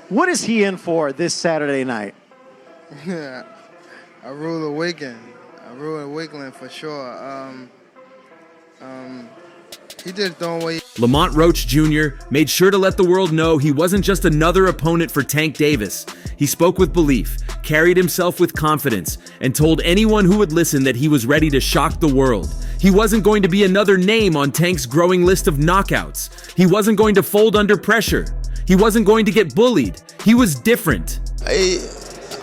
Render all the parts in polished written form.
What is he in for this Saturday night? I rule the weekend. I rule the weekend for sure. He just don't wait. Lamont Roach Jr. made sure to let the world know he wasn't just another opponent for Tank Davis. He spoke with belief, carried himself with confidence, and told anyone who would listen that he was ready to shock the world. He wasn't going to be another name on Tank's growing list of knockouts. He wasn't going to fold under pressure. He wasn't going to get bullied. He was different.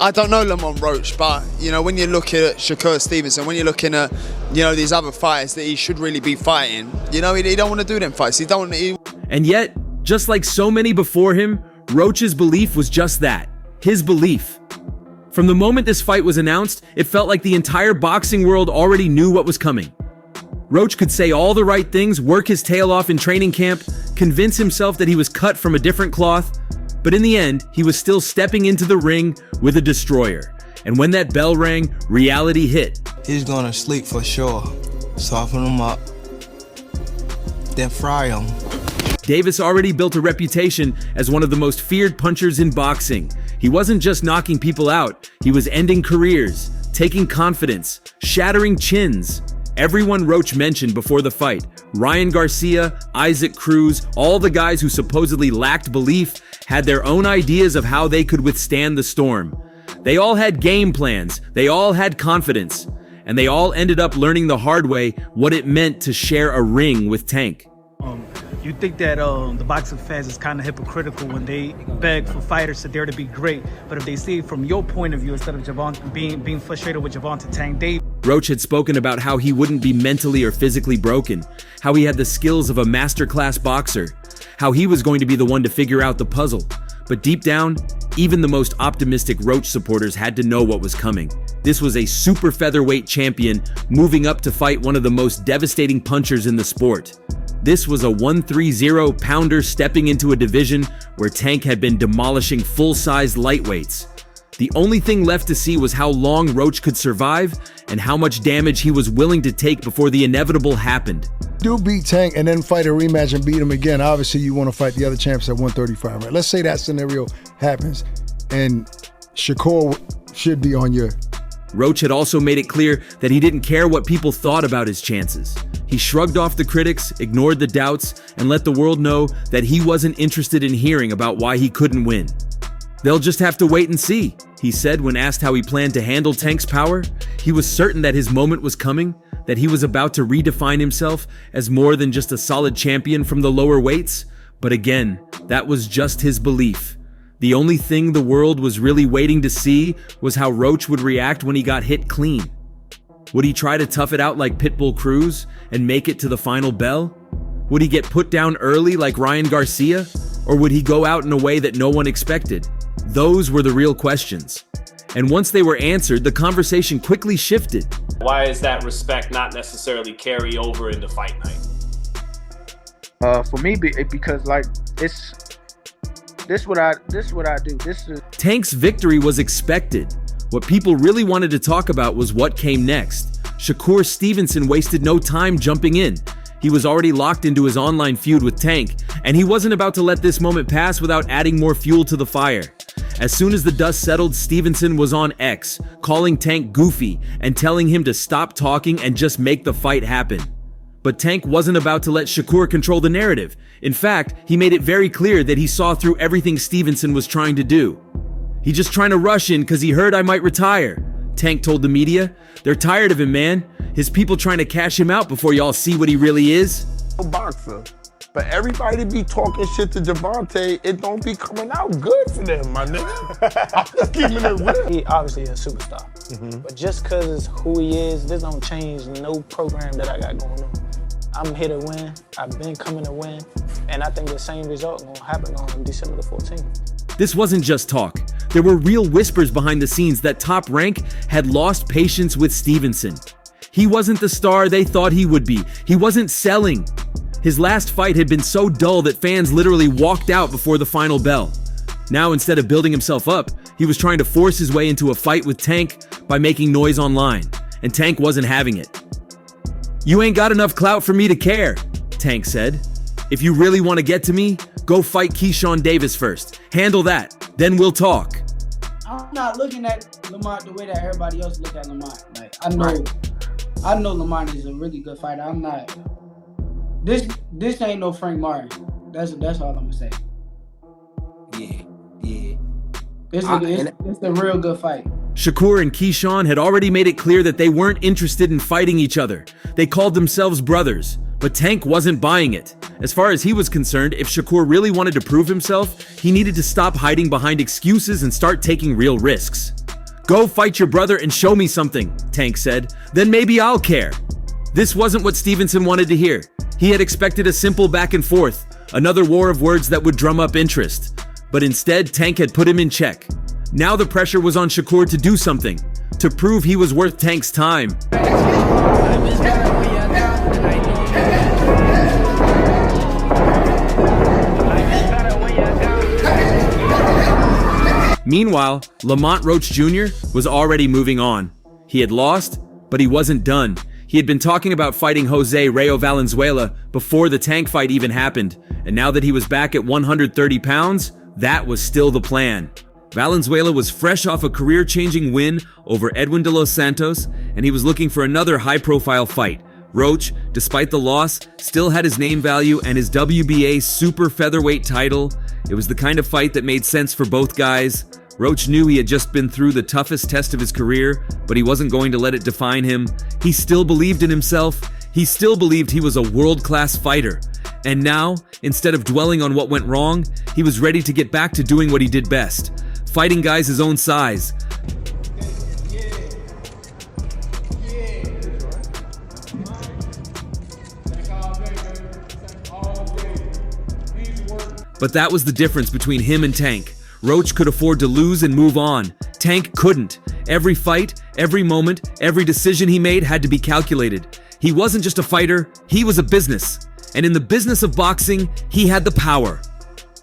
I don't know Lamont Roach, but, you know, when you're looking at Shakur Stevenson, when you're looking at, you know, these other fighters that he should really be fighting, you know, he don't want to do them fights. And yet, just like so many before him, Roach's belief was just that, his belief. From the moment this fight was announced, it felt like the entire boxing world already knew what was coming. Roach could say all the right things, work his tail off in training camp, convince himself that he was cut from a different cloth, but in the end, he was still stepping into the ring with a destroyer. And when that bell rang, reality hit. He's gonna sleep for sure. Soften him up, then fry him. Davis already built a reputation as one of the most feared punchers in boxing. He wasn't just knocking people out, he was ending careers, taking confidence, shattering chins. Everyone Roach mentioned before the fight, Ryan Garcia, Isaac Cruz, all the guys who supposedly lacked belief, had their own ideas of how they could withstand the storm. They all had game plans, they all had confidence, and they all ended up learning the hard way what it meant to share a ring with Tank. You think that the boxing fans is kind of hypocritical when they beg for fighters to dare to be great, but if they see it from your point of view instead of Gervonta being frustrated with Gervonta Tank Davis. Roach had spoken about how he wouldn't be mentally or physically broken, how he had the skills of a masterclass boxer, how he was going to be the one to figure out the puzzle. But deep down, even the most optimistic Roach supporters had to know what was coming. This was a super featherweight champion moving up to fight one of the most devastating punchers in the sport. This was a 130 pounder stepping into a division where Tank had been demolishing full-sized lightweights. The only thing left to see was how long Roach could survive and how much damage he was willing to take before the inevitable happened. Do beat Tank and then fight a rematch and beat him again. Obviously, you want to fight the other champs at 135, right? Let's say that scenario happens and Shakur should be on your... Roach had also made it clear that he didn't care what people thought about his chances. He shrugged off the critics, ignored the doubts, and let the world know that he wasn't interested in hearing about why he couldn't win. They'll just have to wait and see, he said when asked how he planned to handle Tank's power. He was certain that his moment was coming, that he was about to redefine himself as more than just a solid champion from the lower weights. But again, that was just his belief. The only thing the world was really waiting to see was how Roach would react when he got hit clean. Would he try to tough it out like Pitbull Cruz and make it to the final bell? Would he get put down early like Ryan Garcia? Or would he go out in a way that no one expected? Those were the real questions. And once they were answered, the conversation quickly shifted. Why is that respect not necessarily carry over into fight night? For me, because like this what I do. This is Tank's victory was expected. What people really wanted to talk about was what came next. Shakur Stevenson wasted no time jumping in. He was already locked into his online feud with Tank, and he wasn't about to let this moment pass without adding more fuel to the fire. As soon as the dust settled, Stevenson was on X, calling Tank goofy and telling him to stop talking and just make the fight happen. But Tank wasn't about to let Shakur control the narrative. In fact, he made it very clear that he saw through everything Stevenson was trying to do. He's just trying to rush in because he heard I might retire, Tank told the media. They're tired of him, man. His people trying to cash him out before y'all see what he really is. Boxer. But everybody be talking shit to Gervonta, it don't be coming out good for them, my nigga. I'm just keeping it real. he obviously a superstar, but just cause it's who he is, this don't change no program that I got going on. I'm here to win. I've been coming to win, and I think the same result gonna happen on December the 14th. This wasn't just talk. There were real whispers behind the scenes that Top Rank had lost patience with Stevenson. He wasn't the star they thought he would be. He wasn't selling. His last fight had been so dull that fans literally walked out before the final bell. Now, instead of building himself up, he was trying to force his way into a fight with Tank by making noise online, and Tank wasn't having it. "You ain't got enough clout for me to care," Tank said. "If you really want to get to me, go fight Keyshawn Davis first. Handle that." then we'll talk. I'm not looking at Lamont the way that everybody else look at Lamont. Like I know Lamont is a really good fighter. I'm not. This ain't no Frank Martin. That's all I'm gonna say. Yeah. It's a real good fight. Shakur and Keyshawn had already made it clear that they weren't interested in fighting each other. They called themselves brothers, but Tank wasn't buying it. As far as he was concerned, if Shakur really wanted to prove himself, he needed to stop hiding behind excuses and start taking real risks. Go fight your brother and show me something, Tank said. Then maybe I'll care. This wasn't what Stevenson wanted to hear. He had expected a simple back and forth, another war of words that would drum up interest. But instead, Tank had put him in check. Now the pressure was on Shakur to do something, to prove he was worth Tank's time. Meanwhile, Lamont Roach Jr. was already moving on. He had lost, but he wasn't done. He had been talking about fighting Jose Rayo Valenzuela before the Tank fight even happened, and now that he was back at 130 pounds, that was still the plan. Valenzuela was fresh off a career-changing win over Edwin de los Santos, and he was looking for another high-profile fight. Roach, despite the loss, still had his name value and his WBA super featherweight title. It was the kind of fight that made sense for both guys. Roach knew he had just been through the toughest test of his career, but he wasn't going to let it define him. He still believed in himself. He still believed he was a world-class fighter. And now, instead of dwelling on what went wrong, he was ready to get back to doing what he did best, fighting guys his own size. But that was the difference between him and Tank. Roach could afford to lose and move on. Tank couldn't. Every fight, every moment, every decision he made had to be calculated. He wasn't just a fighter, he was a business. And in the business of boxing, he had the power.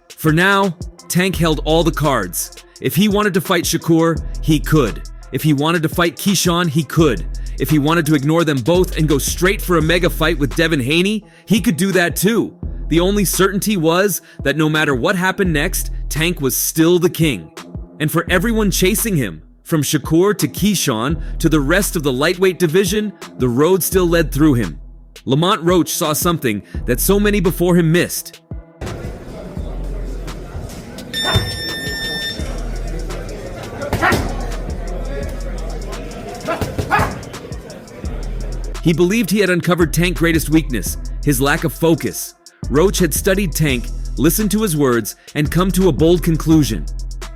For now, Tank held all the cards. If he wanted to fight Shakur, he could. If he wanted to fight Keyshawn, he could. If he wanted to ignore them both and go straight for a mega fight with Devin Haney, he could do that too. The only certainty was that no matter what happened next, Tank was still the king. And for everyone chasing him, from Shakur to Keyshawn to the rest of the lightweight division, the road still led through him. Lamont Roach saw something that so many before him missed. He believed he had uncovered Tank's greatest weakness, his lack of focus. Roach had studied Tank, listened to his words, and come to a bold conclusion.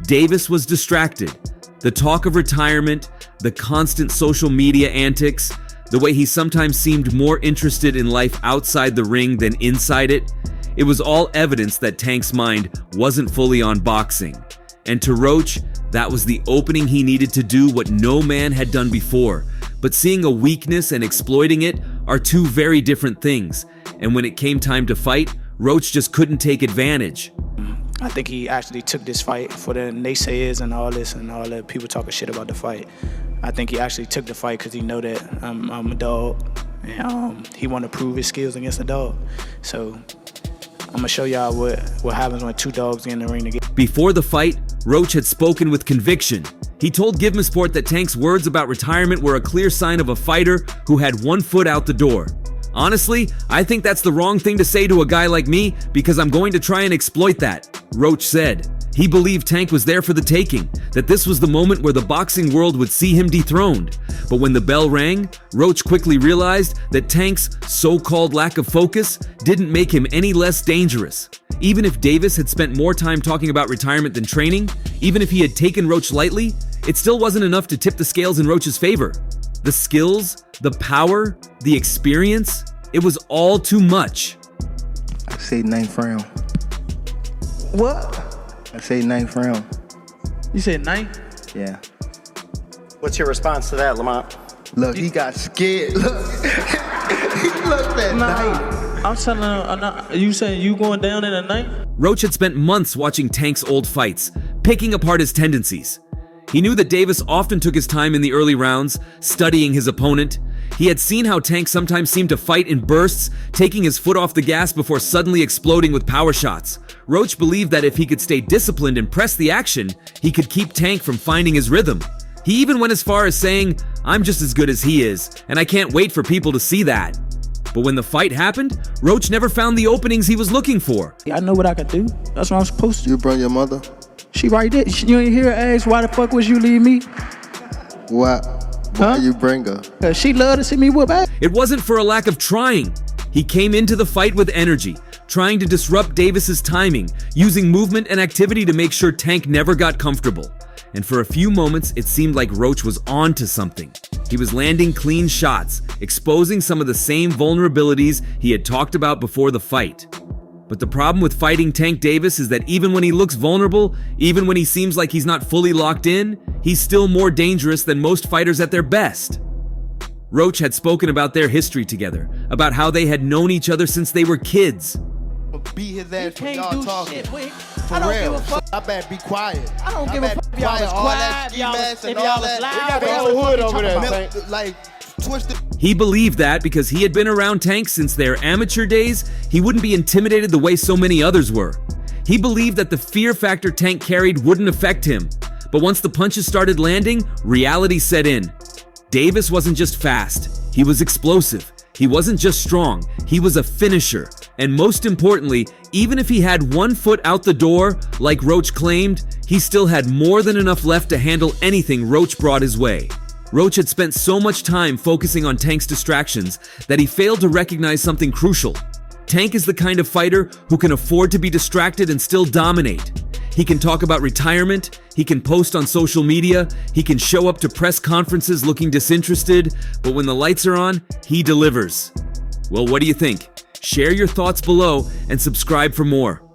Davis was distracted. The talk of retirement, the constant social media antics, the way he sometimes seemed more interested in life outside the ring than inside it, it was all evidence that Tank's mind wasn't fully on boxing. And to Roach, that was the opening he needed to do what no man had done before. But seeing a weakness and exploiting it are two very different things. And when it came time to fight, Roach just couldn't take advantage. I think he actually took this fight for the naysayers and all this and all the people talking shit about the fight. I think he actually took the fight because he know that I'm a dog, and he want to prove his skills against a dog. So I'm gonna show y'all what happens when two dogs get in the ring together. Before the fight, Roach had spoken with conviction. He told Give Me Sport that Tank's words about retirement were a clear sign of a fighter who had one foot out the door. Honestly, I think that's the wrong thing to say to a guy like me because I'm going to try and exploit that, Roach said. He believed Tank was there for the taking, that this was the moment where the boxing world would see him dethroned. But when the bell rang, Roach quickly realized that Tank's so-called lack of focus didn't make him any less dangerous. Even if Davis had spent more time talking about retirement than training, even if he had taken Roach lightly, it still wasn't enough to tip the scales in Roach's favor. The skills, the power, the experience, it was all too much. I say 9th round. What? I say 9th round. You said 9th? Yeah. What's your response to that, Lamont? Look, he got scared. Look. He looked at 9th. I'm telling him, you saying you going down in a 9th? Roach had spent months watching Tank's old fights, picking apart his tendencies. He knew that Davis often took his time in the early rounds, studying his opponent. He had seen how Tank sometimes seemed to fight in bursts, taking his foot off the gas before suddenly exploding with power shots. Roach believed that if he could stay disciplined and press the action, he could keep Tank from finding his rhythm. He even went as far as saying, "I'm just as good as he is, and I can't wait for people to see that." But when the fight happened, Roach never found the openings he was looking for. I know what I can do. That's what I'm supposed to. You bring your mother? She right there. You ain't hear her ask, why the fuck was you leave me? Why you bring her? She love to see me whoop ass. It wasn't for a lack of trying. He came into the fight with energy, trying to disrupt Davis's timing, using movement and activity to make sure Tank never got comfortable. And for a few moments, it seemed like Roach was on to something. He was landing clean shots, exposing some of the same vulnerabilities he had talked about before the fight. But the problem with fighting Tank Davis is that even when he looks vulnerable, even when he seems like he's not fully locked in, he's still more dangerous than most fighters at their best. Roach had spoken about their history together, about how they had known each other since they were kids. Beat his ass for y'all talking. Shit, For real. I better be quiet. I don't give a fuck if y'all was all that quiet, ski y'all was- mask and if y'all all was that. loud. We got the What whole the hood fuck over you there, talking man. Like, twisted. He believed that because he had been around Tank since their amateur days, he wouldn't be intimidated the way so many others were. He believed that the fear factor Tank carried wouldn't affect him. But once the punches started landing, reality set in. Davis wasn't just fast, he was explosive. He wasn't just strong, he was a finisher. And most importantly, even if he had one foot out the door, like Roach claimed, he still had more than enough left to handle anything Roach brought his way. Roach had spent so much time focusing on Tank's distractions that he failed to recognize something crucial. Tank is the kind of fighter who can afford to be distracted and still dominate. He can talk about retirement, he can post on social media, he can show up to press conferences looking disinterested, but when the lights are on, he delivers. Well, what do you think? Share your thoughts below and subscribe for more.